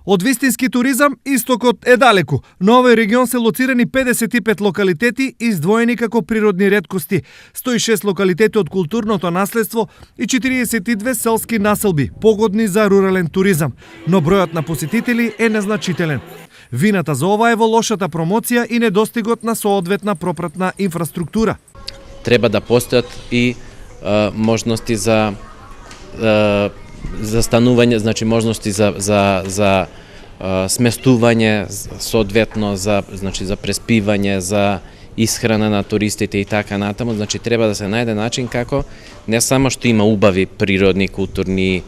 Од вистински туризам, истокот е далеку. На овој регион се лоцирани 55 локалитети издвоени како природни реткости, 106 локалитети од културното наследство и 42 селски населби, погодни за рурален туризам. Но бројот на посетители е незначителен. Вината за ова е во лошата промоција и недостигот на соодветна пропратна инфраструктура. Треба да постојат и можности за станување, значи можности за сместување, соодветно за преспивање, за исхрана на туристите и така натаму. Значи треба да се најде начин како не само што има убави природни, културни,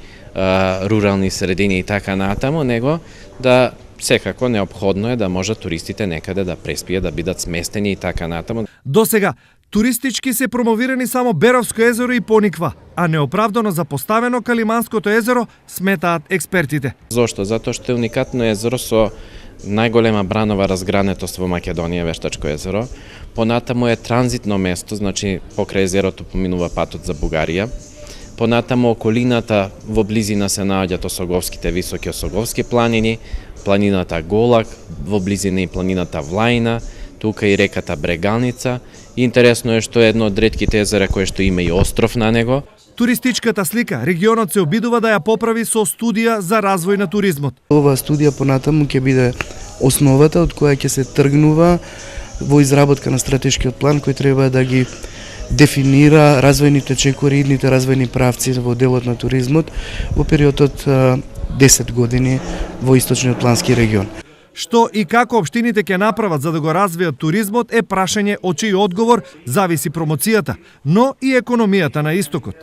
рурални средини и така натаму, него да секако неопходно е да можат туристите некаде да преспијат, да бидат сместени и така натаму. Досега туристички се промовирани само Беровско езеро и Пониква, а неоправдано запоставено Калиманското езеро, сметаат експертите. Зошто? Затоа што е уникатно езеро со најголема бранова разгранетост во Македонија, Вештачко езеро. Понатаму е транзитно место, значи покрај езерото поминува патот за Бугарија. Понатаму околината во близина се наоѓаат Осоговските високи Осоговски планини, планината Голак, во близина и планината Влајна, тука и реката Брегалница. Интересно е што е едно од ретките езера кое што има и остров на него. Туристичката слика регионот се обидува да ја поправи со студија за развој на туризмот. Оваа студија понатаму ќе биде основата од која ќе се тргнува во изработка на стратешкиот план кој треба да ги дефинира развојните чекори, идните развојни правци во делот на туризмот во периодот 10 години во источниот плански регион. Што и како општините ќе направат за да го развијат туризмот е прашање од чиј одговор зависи промоцијата, но и економијата на истокот.